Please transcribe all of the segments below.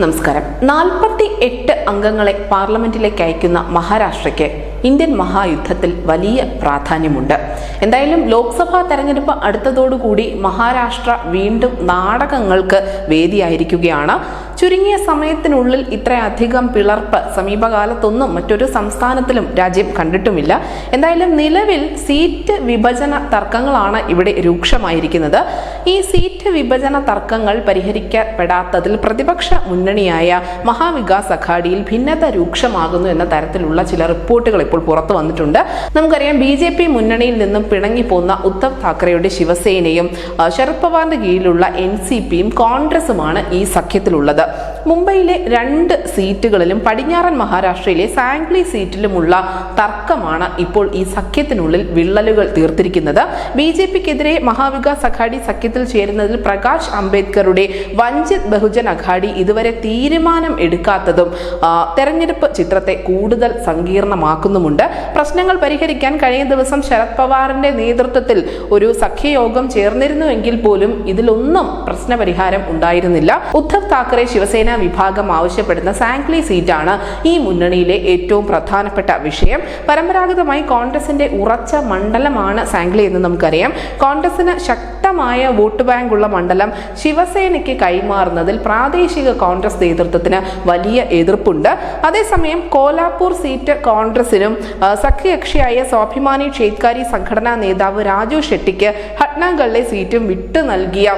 നമസ്കാരം. 48 അംഗങ്ങളെ പാർലമെന്റിലേക്ക് അയക്കുന്ന മഹാരാഷ്ട്രയ്ക്ക് ഇന്ത്യൻ മഹായുദ്ധത്തിൽ വലിയ പ്രാധാന്യമുണ്ട്. എന്തായാലും ലോക്സഭാ തെരഞ്ഞെടുപ്പ് അടുത്തതോടുകൂടി മഹാരാഷ്ട്ര വീണ്ടും നാടകങ്ങൾക്ക് വേദിയായിരിക്കുകയാണ്. ചുരുങ്ങിയ സമയത്തിനുള്ളിൽ ഇത്രയധികം പിളർപ്പ് സമീപകാലത്തൊന്നും മറ്റൊരു സംസ്ഥാനത്തിലും രാജ്യം കണ്ടിട്ടുമില്ല. എന്തായാലും നിലവിൽ സീറ്റ് വിഭജന തർക്കങ്ങളാണ് ഇവിടെ രൂക്ഷമായിരിക്കുന്നത്. ഈ സീറ്റ് വിഭജന തർക്കങ്ങൾ പരിഹരിക്കപ്പെടാത്തതിൽ പ്രതിപക്ഷ മുന്നണിയായ മഹാവികാസ് അഘാഡിയിൽ ഭിന്നത രൂക്ഷമാകുന്നു എന്ന തരത്തിലുള്ള ചില റിപ്പോർട്ടുകൾ ഇപ്പോൾ പുറത്തു വന്നിട്ടുണ്ട്. നമുക്കറിയാം, BJP മുന്നണിയിൽ നിന്നും പിണങ്ങിപ്പോന്ന ഉദ്ധവ് താക്കറെയുടെ ശിവസേനയും ശരത് പവാറിന്റെ കീഴിലുള്ള NCPയും കോൺഗ്രസുമാണ് ഈ സഖ്യത്തിലുള്ളത്. മുംബൈയിലെ 2 സീറ്റുകളിലും പടിഞ്ഞാറൻ മഹാരാഷ്ട്രയിലെ സാംഗ്ലി സീറ്റിലുമുള്ള തർക്കമാണ് ഇപ്പോൾ ഈ സഖ്യത്തിനുള്ളിൽ വിള്ളലുകൾ തീർത്തിരിക്കുന്നത്. BJPക്കെതിരെ മഹാവികാസ് അഘാഡി സഖ്യത്തിൽ ചേരുന്നതിൽ പ്രകാശ് അംബേദ്കറുടെ വഞ്ചിത് ബഹുജൻ അഘാഡി ഇതുവരെ തീരുമാനം എടുക്കാത്തതും തെരഞ്ഞെടുപ്പ് ചിത്രത്തെ കൂടുതൽ സങ്കീർണമാക്കുന്നുമുണ്ട്. പ്രശ്നങ്ങൾ പരിഹരിക്കാൻ കഴിഞ്ഞ ദിവസം ശരത് പവാറിന്റെ നേതൃത്വത്തിൽ ഒരു സഖ്യയോഗം ചേർന്നിരുന്നുവെങ്കിൽ പോലും ഇതിലൊന്നും പ്രശ്നപരിഹാരം ഉണ്ടായിരുന്നില്ല. ഉദ്ധവ് താക്കറെ ശിവസേന വിഭാഗം ആവശ്യപ്പെടുന്ന സാംഗ്ലി സീറ്റാണ് ഈ മുന്നണിയിലെ ഏറ്റവും പ്രധാനപ്പെട്ട വിഷയം. പരമ്പരാഗതമായി കോൺഗ്രസിന്റെ ഉറച്ച മണ്ഡലമാണ് സാംഗ്ലി എന്ന് നമുക്കറിയാം. കോൺഗ്രസിന് ശക്തമായ വോട്ട് ബാങ്ക് ഉള്ള മണ്ഡലം ശിവസേനയ്ക്ക് കൈമാറുന്നതിൽ പ്രാദേശിക കോൺഗ്രസ് നേതൃത്വത്തിന് വലിയ എതിർപ്പുണ്ട്. അതേസമയം കോലാപൂർ സീറ്റ് കോൺഗ്രസിനും സഖ്യകക്ഷിയായ സ്വാഭിമാനി ക്ഷേത്കാരി സംഘടനാ നേതാവ് രാജു ഷെട്ടിക്ക് ഹട്നാഗളിലെ സീറ്റും വിട്ടു നൽകിയ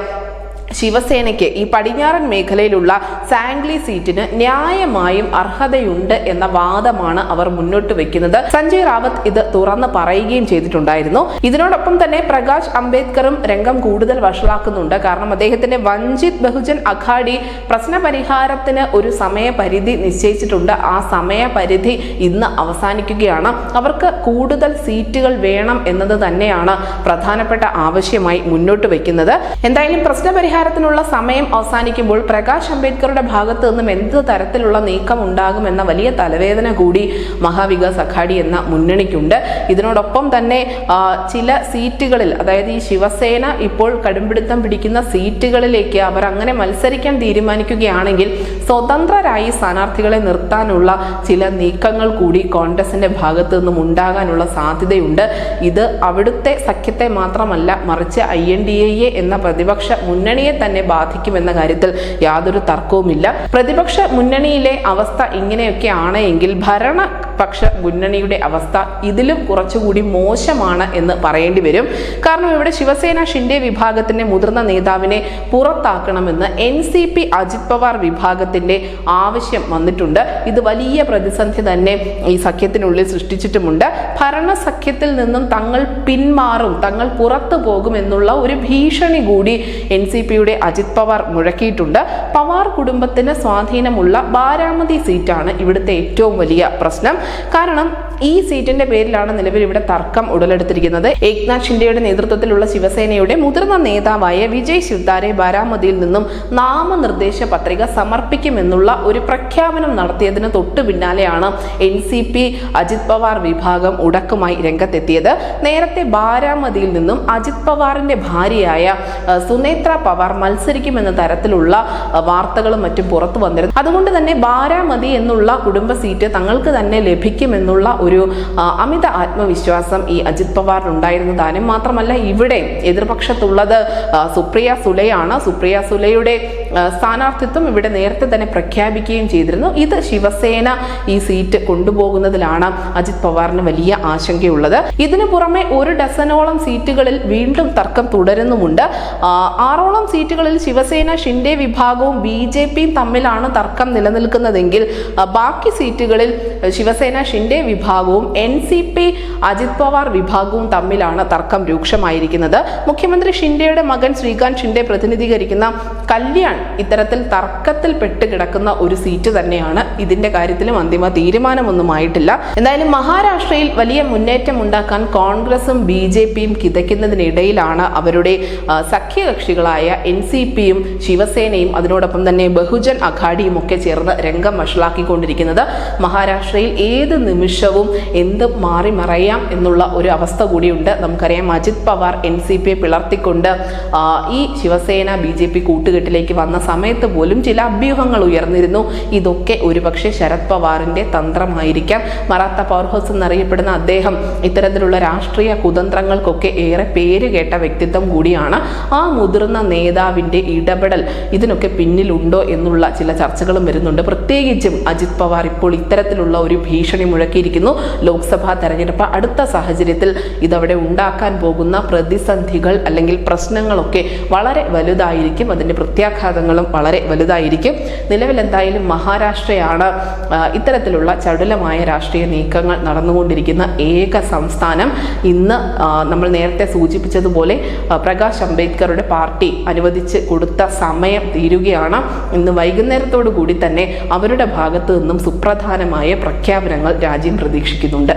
ശിവസേനയ്ക്ക് ഈ പടിഞ്ഞാറൻ മേഖലയിലുള്ള സാംഗ്ലി സീറ്റിന് ന്യായമായും അർഹതയുണ്ട് എന്ന വാദമാണ് അവർ മുന്നോട്ട് വെക്കുന്നത്. സഞ്ജയ് റാവത്ത് ഇത് തുറന്ന് പറയുകയും ചെയ്തിട്ടുണ്ടായിരുന്നു. ഇതിനോടൊപ്പം തന്നെ പ്രകാശ് അംബേദ്കറും രംഗം കൂടുതൽ വഷളാക്കുന്നുണ്ട്. കാരണം അദ്ദേഹത്തിന്റെ വഞ്ചിത് ബഹുജൻ അഘാഡി പ്രശ്നപരിഹാരത്തിന് ഒരു സമയപരിധി നിശ്ചയിച്ചിട്ടുണ്ട്. ആ സമയപരിധി ഇന്ന് അവസാനിക്കുകയാണ്. അവർക്ക് കൂടുതൽ സീറ്റുകൾ വേണം എന്നത് തന്നെയാണ് പ്രധാനപ്പെട്ട ആവശ്യമായി മുന്നോട്ട് വെക്കുന്നത്. എന്തായാലും പ്രശ്നപരിഹാരത്തിനുള്ള സമയം അവസാനിക്കുമ്പോൾ പ്രകാശ് അംബേദ്കറുടെ ഭാഗത്ത് നിന്നും എന്ത് തരത്തിലുള്ള നീക്കം ഉണ്ടാകുമെന്ന വലിയ തലവേദന കൂടി മഹാവികാസ് അഘാഡി എന്ന മുന്നണിക്കുണ്ട്. ഇതിനോടൊപ്പം തന്നെ ചില സീറ്റുകളിൽ, അതായത് ഈ ശിവസേന ഇപ്പോൾ കടുംപിടുത്തം പിടിക്കുന്ന സീറ്റുകളിലേക്ക് അവർ അങ്ങനെ മത്സരിക്കാൻ തീരുമാനിക്കുകയാണെങ്കിൽ സ്വതന്ത്രരായി സ്ഥാനാർത്ഥികളെ നിർത്താനുള്ള ചില നീക്കങ്ങൾ കൂടി കോൺഗ്രസിന്റെ ഭാഗത്ത് നിന്നും ഉണ്ടാകാനുള്ള സാധ്യതയുണ്ട്. ഇത് അവിടുത്തെ സഖ്യത്തെ മാത്രമല്ല, മറിച്ച് INDA എന്ന പ്രതിപക്ഷ മുന്നണിയെ തന്നെ ബാധിക്കുമെന്ന കാര്യത്തിൽ യാതൊരു തർക്കവുമില്ല. പ്രതിപക്ഷ മുന്നണിയിലെ അവസ്ഥ ഇങ്ങനെയൊക്കെയാണ് എങ്കിൽ ഭരണപക്ഷ മുന്നണിയുടെ അവസ്ഥ ഇതിലും കുറച്ചുകൂടി മോശമാണ് എന്ന് പറയേണ്ടി വരും. കാരണം ഇവിടെ ശിവസേന ഷിൻഡെ വിഭാഗത്തിന്റെ മുതിർന്ന നേതാവിനെ പുറത്താക്കണമെന്ന് NCP അജിത് പവാർ വിഭാഗത്തിന്റെ ആവശ്യം വന്നിട്ടുണ്ട്. ഇത് വലിയ പ്രതിസന്ധി തന്നെ ഈ സഖ്യത്തിനുള്ളിൽ സൃഷ്ടിച്ചിട്ടുമുണ്ട്. ഭരണസഖ്യത്തിൽ നിന്നും തങ്ങൾ പിന്മാറും, തങ്ങൾ പുറത്തു പോകുമെന്നുള്ള ഒരു ഭീഷണി കൂടി NCPയുടെ അജിത് പവാർ മുഴക്കിയിട്ടുണ്ട്. പവാർ കുടുംബത്തിന് സ്വാധീനമുള്ള ബാരാമതി സീറ്റാണ് ഇവിടുത്തെ ഏറ്റവും വലിയ പ്രശ്നം. കാരണം ഈ സീറ്റിന്റെ പേരിലാണ് നിലവിൽ ഇവിടെ തർക്കം ഉടലെടുത്തിരിക്കുന്നത്. ഏക്നാഥ് ഷിൻഡെയുടെ നേതൃത്വത്തിലുള്ള ശിവസേനയുടെ മുതിർന്ന നേതാവായ വിജയ് ശിവ്താരെ ബാരാമതിയിൽ നിന്നും നാമനിർദ്ദേശ പത്രിക സമർപ്പിക്കുമെന്നുള്ള ഒരു പ്രഖ്യാപനം നടത്തിയതിന് തൊട്ടു പിന്നാലെയാണ് NCP അജിത് പവാർ വിഭാഗം ഉടക്കുമായി രംഗത്തെത്തിയത്. നേരത്തെ ബാരാമതിയിൽ നിന്നും അജിത് പവാറിന്റെ ഭാര്യയായ സുനേത്ര പവാർ മത്സരിക്കുമെന്ന തരത്തിലുള്ള വാർത്തകളും മറ്റും പുറത്തു വന്നിരുന്നു. അതുകൊണ്ട് തന്നെ ബാരാമതി എന്നുള്ള കുടുംബ സീറ്റ് തങ്ങൾക്ക് തന്നെ ലഭിക്കുമെന്നുള്ള ഒരു അമിത ആത്മവിശ്വാസം ഈ അജിത് പവാറിനുണ്ടായിരുന്നു താനും. മാത്രമല്ല, ഇവിടെ എതിർപക്ഷത്തുള്ളത് സുപ്രിയ സുലെയാണ്. സുപ്രിയ സുലെയുടെ സ്ഥാനാർത്ഥിത്വം ഇവിടെ നേരത്തെ തന്നെ പ്രഖ്യാപിക്കുകയും ചെയ്തിരുന്നു. ഇത് ശിവസേന ഈ സീറ്റ് കൊണ്ടുപോകുന്നതിലാണ് അജിത് പവാറിന് വലിയ ആശങ്കയുള്ളത്. ഇതിനു പുറമെ 1 ഡസനോളം സീറ്റുകളിൽ വീണ്ടും തർക്കം തുടരുന്നുമുണ്ട്. 6ഓളം സീറ്റുകളിൽ ശിവസേന ഷിൻഡെ വിഭാഗവും BJPയും തമ്മിലാണ് തർക്കം നിലനിൽക്കുന്നതെങ്കിൽ ബാക്കി സീറ്റുകളിൽ ശിവസേന ഷിൻഡെ വിഭാഗവും NCP അജിത് പവാർ വിഭാഗവും തമ്മിലാണ് തർക്കം രൂക്ഷമായിരിക്കുന്നത്. മുഖ്യമന്ത്രി ഷിൻഡെയുടെ മകൻ ശ്രീകാന്ത് ഷിൻഡെ പ്രതിനിധീകരിക്കുന്ന കല്യാൺ ഇത്തരത്തിൽ തർക്കത്തിൽ പെട്ടുകിടക്കുന്ന ഒരു സീറ്റ് തന്നെയാണ്. ഇതിന്റെ കാര്യത്തിലും അന്തിമ തീരുമാനമൊന്നുമായിട്ടില്ല. എന്തായാലും മഹാരാഷ്ട്രയിൽ വലിയ മുന്നേറ്റം ഉണ്ടാക്കാൻ കോൺഗ്രസും BJPയും കിതയ്ക്കുന്നതിനിടയിലാണ് അവരുടെ സഖ്യകക്ഷികളായ NCPയും ശിവസേനയും അതിനോടൊപ്പം തന്നെ ബഹുജൻ അഘാഡിയും ഒക്കെ ചേർന്ന് രംഗം വഷളാക്കിക്കൊണ്ടിരിക്കുന്നത്. മഹാരാഷ്ട്രയിൽ ഏത് നിമിഷവും നിമിഷവും എന്ത് മാറി മറയാം എന്നുള്ള ഒരു അവസ്ഥ കൂടിയുണ്ട്. നമുക്കറിയാം അജിത് പവാർ NCP പിളർത്തിക്കൊണ്ട് ഈ ശിവസേന BJP കൂട്ടുകെട്ടിലേക്ക് വന്ന സമയത്ത് പോലും ചില അഭ്യൂഹങ്ങൾ ഉയർന്നിരുന്നു. ഇതൊക്കെ ഒരുപക്ഷെ ശരത് പവാറിന്റെ തന്ത്രമായിരിക്കാം. മറാത്ത പവർ ഹൗസ് എന്നറിയപ്പെടുന്ന അദ്ദേഹം ഇത്തരത്തിലുള്ള രാഷ്ട്രീയ കുതന്ത്രങ്ങൾക്കൊക്കെ ഏറെ പേര് കേട്ട വ്യക്തിത്വം കൂടിയാണ്. ആ മുതിർന്ന നേതാവിന്റെ ഇടപെടൽ ഇതിനൊക്കെ പിന്നിലുണ്ടോ എന്നുള്ള ചില ചർച്ചകളും വരുന്നുണ്ട്. പ്രത്യേകിച്ചും അജിത് പവാർ ഇപ്പോൾ ഇത്തരത്തിലുള്ള ഒരു ഭീഷണി മുഴക്കിയിരിക്കുന്നു. ലോക്സഭാ തെരഞ്ഞെടുപ്പ് അടുത്ത സാഹചര്യത്തിൽ ഇതവിടെ ഉണ്ടാക്കാൻ പോകുന്ന പ്രതിസന്ധികൾ അല്ലെങ്കിൽ പ്രശ്നങ്ങളൊക്കെ വളരെ വലുതായിരിക്കും. അതിന്റെ പ്രത്യാഘാതങ്ങളും വളരെ വലുതായിരിക്കും. നിലവിൽ എന്തായാലും മഹാരാഷ്ട്രയാണ് ഇത്തരത്തിലുള്ള ചടുലമായ രാഷ്ട്രീയ നീക്കങ്ങൾ നടന്നുകൊണ്ടിരിക്കുന്ന ഏക സംസ്ഥാനം. ഇന്ന് നമ്മൾ നേരത്തെ സൂചിപ്പിച്ചതുപോലെ പ്രകാശ് അംബേദ്കറുടെ പാർട്ടി അനുവദിച്ച് കൊടുത്ത സമയം തീരുകയാണ്. ഇന്ന് വൈകുന്നേരത്തോടു കൂടി തന്നെ അവരുടെ ഭാഗത്തു നിന്നും സുപ്രധാനമായ പ്രഖ്യാപനങ്ങൾ രാജ്യം പ്രതീക്ഷിക്കുന്നുണ്ട്.